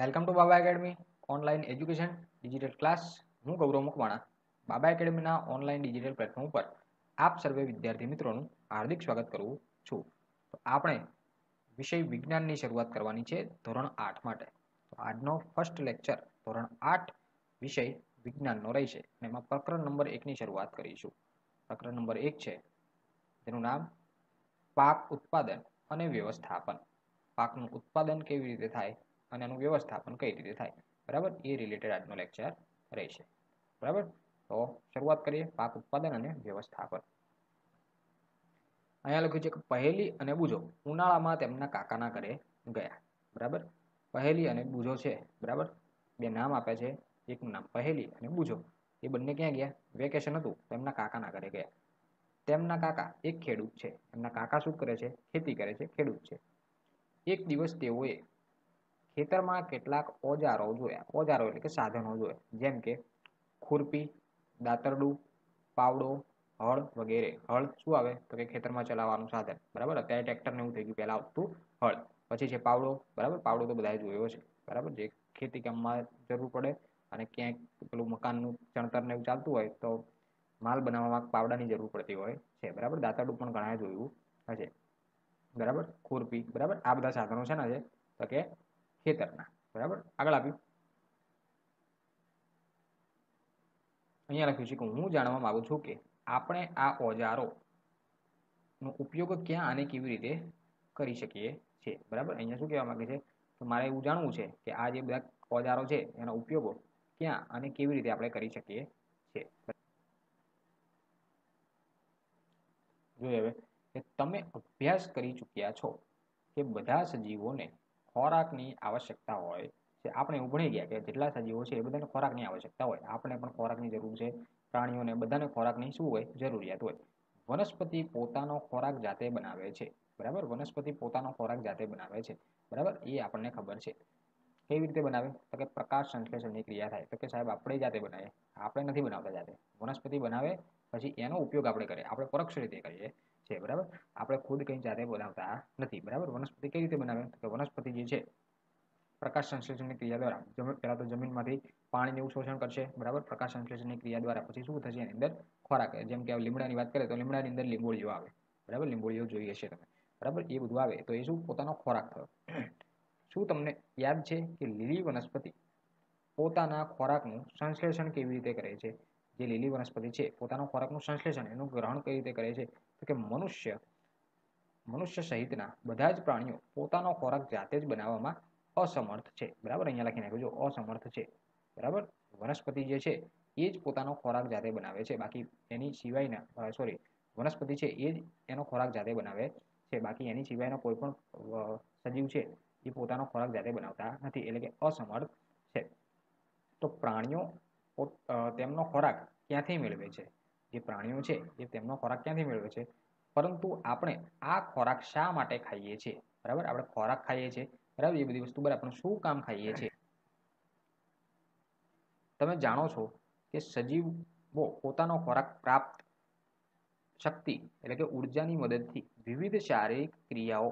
Welcome to Baba academy online education digital class. હું ગૌરવ મકવાણા બાબા એકેડમીના online digital platform પર આપ સર્વે વિદ્યાર્થી મિત્રોનું હાર્દિક સ્વાગત કરું છું. તો આપણે વિષય વિજ્ઞાનની શરૂઆત કરવાની છે ધોરણ 8 માટે. તો આજનો ફર્સ્ટ લેક્ચર ધોરણ 8 વિષય વિજ્ઞાનનો રહેશે અને એમાં પ્રકરણ નંબર 1 ની શરૂઆત કરીશું. પ્રકરણ નંબર 1 છે જેનું નામ પાક ઉત્પાદન અને વ્યવસ્થાપન. પાકનું ઉત્પાદન કેવી રીતે થાય અને એનું વ્યવસ્થાપન કઈ રીતે થાય, બરાબર, એ રિલેટેડ આજનો લેક્ચર રહેશે. બરાબર, તો શરૂઆત કરીએ. પાક ઉત્પાદન અને વ્યવસ્થાપન. અહીંયા લખ્યું છે કે પહેલી અને બુજો ઉનાળામાં તેમના કાકાના ઘરે ગયા. બરાબર, પહેલી અને બુજો છે, બરાબર, બે નામ આપ્યા છે. એકનું નામ પહેલી અને બુજો, એ બંને ક્યાં ગયા? વેકેશન હતું તો એમના કાકાના ઘરે ગયા. તેમના કાકા એક ખેડૂત છે. એમના કાકા શું કરે છે? ખેતી કરે છે, ખેડૂત છે. એક દિવસ તેઓએ ખેતરમાં કેટલાક ઓજારો જોયા. ઓજારો એટલે કે સાધનો જોયા, જેમ કે ખુરપી, દાતરડું, પાવડો, હળ વગેરે. હળ શું આવે? તો કે ખેતરમાં ચલાવવાનું સાધન, બરાબર. અત્યારે ટ્રેક્ટર ને એવું થઈ ગયું, પહેલા આવતું હળ. પછી છે પાવડો, બરાબર. પાવડો તો બધાએ જોયો છે, બરાબર, જે ખેતી કામમાં જરૂર પડે અને ક્યાંક પેલું મકાનનું ચણતર ને એવું ચાલતું હોય તો માલ બનાવવામાં પાવડાની જરૂર પડતી હોય છે, બરાબર. દાતરડું પણ ઘણા જોયું હશે, બરાબર. ખુરપી, બરાબર. આ બધા સાધનો છે ને છે તો કે ખેતરના, બરાબર. આગળ આપ્યું. અહીંયા લખ્યું છે કે હું જાણવા માંગુ છું કે આપણે આ ઓજારો નો ઉપયોગ ક્યાં અને કેવી રીતે કરી શકીએ છીએ, બરાબર. અહીંયા શું કહેવા માંગે છે કે મારે એવું જાણવું છે કે આ જે બધા ઓજારો છે એના ઉપયોગો ક્યાં અને કેવી રીતે આપણે કરી શકીએ છીએ. જોઈએ હવે કે તમે અભ્યાસ કરી ચૂક્યા છો કે બધા સજીવોને ખોરાકની આવશ્યકતા હોય છે. આપણે એવું ભણી ગયા કે જેટલા સજીવો છે એ બધાને ખોરાકની આવશ્યકતા હોય. આપણે પણ ખોરાકની જરૂર છે, પ્રાણીઓને બધાને ખોરાકની શું હોય? જરૂરિયાત હોય. વનસ્પતિ પોતાનો ખોરાક જાતે બનાવે છે, બરાબર. વનસ્પતિ પોતાનો ખોરાક જાતે બનાવે છે, બરાબર, એ આપણને ખબર છે. કેવી રીતે બનાવે? તો કે પ્રકાશ સંશ્લેષણની ક્રિયા થાય. તો કે સાહેબ આપણે જાતે બનાવીએ? આપણે નથી બનાવતા જાતે. વનસ્પતિ બનાવે પછી એનો ઉપયોગ આપણે કરીએ, આપણે પરોક્ષ રીતે કરીએ છે, બરાબર. આપણે ખુદ કંઈ જાતે બનાવતા નથી, બરાબર. વનસ્પતિ કઈ રીતે બનાવે? તો કે વનસ્પતિ જે છે પ્રકાશ સંશ્લેષણની ક્રિયા દ્વારા પહેલા તો જમીનમાંથી પાણીનું શોષણ કરશે, બરાબર. પ્રકાશ સંશ્લેષણની ક્રિયા દ્વારા પછી શું થશે? એની અંદર ખોરાક, જેમ કે લીમડાની વાત કરીએ તો લીમડાની અંદર લીંબોળીઓ આવે, બરાબર. લીંબોળીઓ જોઈએ છે તમે, બરાબર. એ બધું આવે તો એ શું? પોતાનો ખોરાક થયો. શું તમને યાદ છે કે લીલી વનસ્પતિ પોતાના ખોરાકનું સંશ્લેષણ કેવી રીતે કરે છે? જે લીલી વનસ્પતિ છે પોતાનો ખોરાકનું સંશ્લેષણ, એનું ગ્રહણ કઈ રીતે કરે છે? તો કે મનુષ્ય સહિતના બધા જ પ્રાણીઓ પોતાનો ખોરાક જાતે જ બનાવવામાં અસમર્થ છે, બરાબર. અહીંયા લખી નાખ્યું, જો અસમર્થ છે, બરાબર. વનસ્પતિ જે છે એ જ પોતાનો ખોરાક જાતે બનાવે છે, બાકી એની સિવાયના વનસ્પતિ છે એ જ એનો ખોરાક જાતે બનાવે છે, બાકી એની સિવાયનો કોઈ પણ સજીવ છે એ પોતાનો ખોરાક જાતે બનાવતા નથી, એટલે કે અસમર્થ છે. તો પ્રાણીઓ તેમનો ખોરાક ક્યાંથી મેળવે છે? જે પ્રાણીઓ છે એ તેમનો ખોરાક ક્યાંથી મેળવે છે? પરંતુ આપણે આ ખોરાક શા માટે ખાઈએ છીએ, બરાબર? આપણે ખોરાક ખાઈએ છીએ, બરાબર, એ બધી વસ્તુ બરાબર, પણ શું કામ ખાઈએ છીએ? તમે જાણો છો કે સજીવો પોતાનો ખોરાક પ્રાપ્ત શક્તિ એટલે કે ઉર્જાની મદદથી વિવિધ શારીરિક ક્રિયાઓ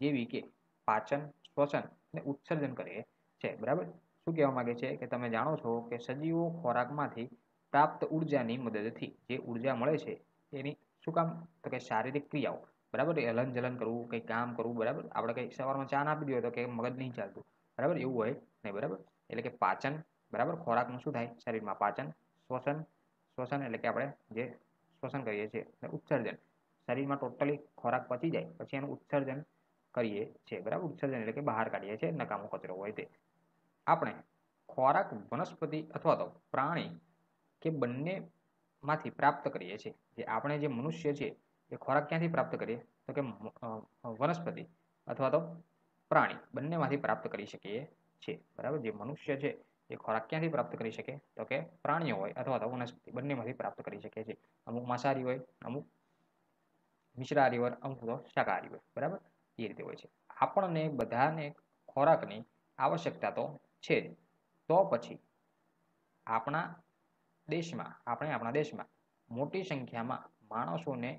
જેવી કે પાચન, શ્વસન અને ઉત્સર્જન કરે છે, બરાબર. શું કહેવા માંગે છે કે તમે જાણો છો કે સજીવો ખોરાકમાંથી પ્રાપ્ત ઉર્જાની મદદથી જે ઉર્જા મળે છે એની શું કામ? તો કે શારીરિક ક્રિયાઓ, બરાબર. હલન ચલન કરવું, કંઈ કામ કરવું, બરાબર. આપણે કંઈ સવારમાં ચા ના આપી દઈએ તો કે મગજ નહીં ચાલતું, બરાબર, એવું હોય નહીં, બરાબર. એટલે કે પાચન, બરાબર, ખોરાકનું શું થાય શરીરમાં? પાચન. શ્વસન એટલે કે આપણે જે શ્વસન કરીએ છીએ, અને ઉત્સર્જન, શરીરમાં ટોટલી ખોરાક પચી જાય પછી એનું ઉત્સર્જન કરીએ છીએ, બરાબર. ઉત્સર્જન એટલે કે બહાર કાઢીએ છીએ, નકામો કચરો હોય તે. આપણે ખોરાક વનસ્પતિ અથવા તો પ્રાણી કે બંનેમાંથી પ્રાપ્ત કરીએ છીએ. જે આપણે જે મનુષ્ય છે એ ખોરાક ક્યાંથી પ્રાપ્ત કરીએ? તો કે વનસ્પતિ અથવા તો પ્રાણી બંનેમાંથી પ્રાપ્ત કરી શકીએ છીએ, બરાબર. જે મનુષ્ય છે એ ખોરાક ક્યાંથી પ્રાપ્ત કરી શકે? તો કે પ્રાણીઓ હોય અથવા તો વનસ્પતિ, બંનેમાંથી પ્રાપ્ત કરી શકે છે. અમુક માંસાહારી હોય, અમુક મિશ્રાહારી હોય, અમુક તો શાકાહારી હોય, બરાબર, એ રીતે હોય છે. આપણને બધાને ખોરાકની આવશ્યકતા તો છે જ, તો પછી આપણા દેશમાં મોટી સંખ્યામાં માણસોને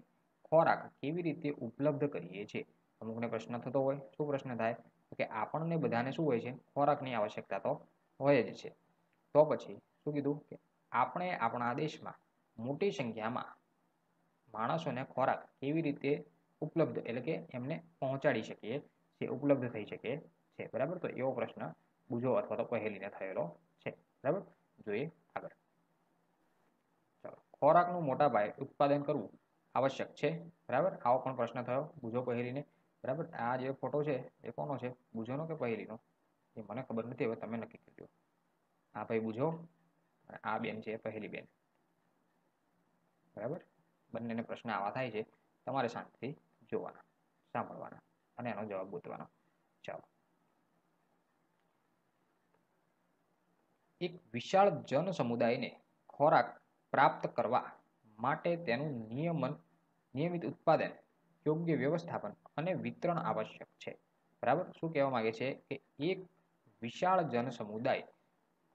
ખોરાક કેવી રીતે ઉપલબ્ધ કરીએ છીએ? અમુકને પ્રશ્ન થતો હોય, શું પ્રશ્ન થાય? કે આપણને બધાને શું હોય છે? ખોરાકની આવશ્યકતા તો હોય જ છે. તો પછી શું કીધું કે આપણે આપણા દેશમાં મોટી સંખ્યામાં માણસોને ખોરાક કેવી રીતે ઉપલબ્ધ એટલે કે એમને પહોંચાડી શકીએ છે, ઉપલબ્ધ થઈ શકે છે. બરાબર, તો એવો પ્રશ્ન પૂછો અથવા તો પહેલીને થયેલો છે. બરાબર, જોઈએ આગળ. ચાલો, ખોરાકનું મોટા પાયે ઉત્પાદન કરવું આવશ્યક છે. બરાબર, આવો પણ પ્રશ્ન થયો બુજો પહેલીને. બરાબર, આ જે ફોટો છે એ કોનો છે? બુજોનો કે પહેલીનો? એ મને ખબર નથી, હવે તમે નક્કી કરજો. આ ભાઈ બુજો અને આ બેન છે પહેલી બેન. બરાબર, બંનેને પ્રશ્ન આવા થાય છે, તમારે શાંતિથી જોવાના, સાંભળવાના અને એનો જવાબ ગોતવાનો. ચાલો, એક વિશાળ જન સમુદાયને ખોરાક પ્રાપ્ત કરવા માટે તેનું નિયમિત ઉત્પાદન, યોગ્ય વ્યવસ્થાપન અને વિતરણ આવશ્યક છે. બરાબર, શું કહેવા માંગે છે કે એક વિશાળ જન સમુદાય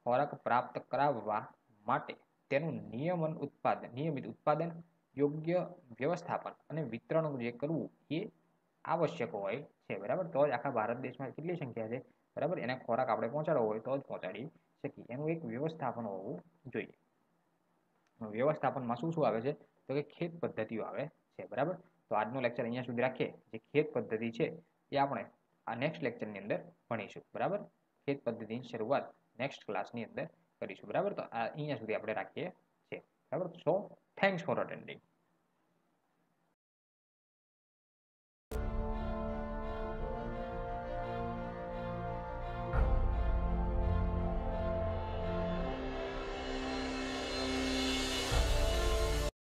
ખોરાક પ્રાપ્ત કરાવવા માટે તેનું નિયમિત ઉત્પાદન, યોગ્ય વ્યવસ્થાપન અને વિતરણ જે કરવું એ આવશ્યક હોય છે. બરાબર, તો જ આખા ભારત દેશમાં કેટલી સંખ્યા છે, બરાબર, એને ખોરાક આપણે પહોંચાડવો હોય તો જ પહોંચાડી શકીએ. એનું એક વ્યવસ્થાપન હોવું જોઈએ. વ્યવસ્થાપનમાં શું શું આવે છે? તો કે ખેત પદ્ધતિઓ આવે છે. બરાબર, તો આજનો લેક્ચર અહીંયા સુધી રાખીએ. જે ખેત પદ્ધતિ છે એ આપણે આ નેક્સ્ટ લેક્ચરની અંદર ભણીશું. બરાબર, ખેત પદ્ધતિની શરૂઆત નેક્સ્ટ ક્લાસની અંદર કરીશું. બરાબર, તો આ અહીંયા સુધી આપણે રાખીએ છીએ. બરાબર, સો થેન્ક્સ ફોર અટેન્ડિંગ.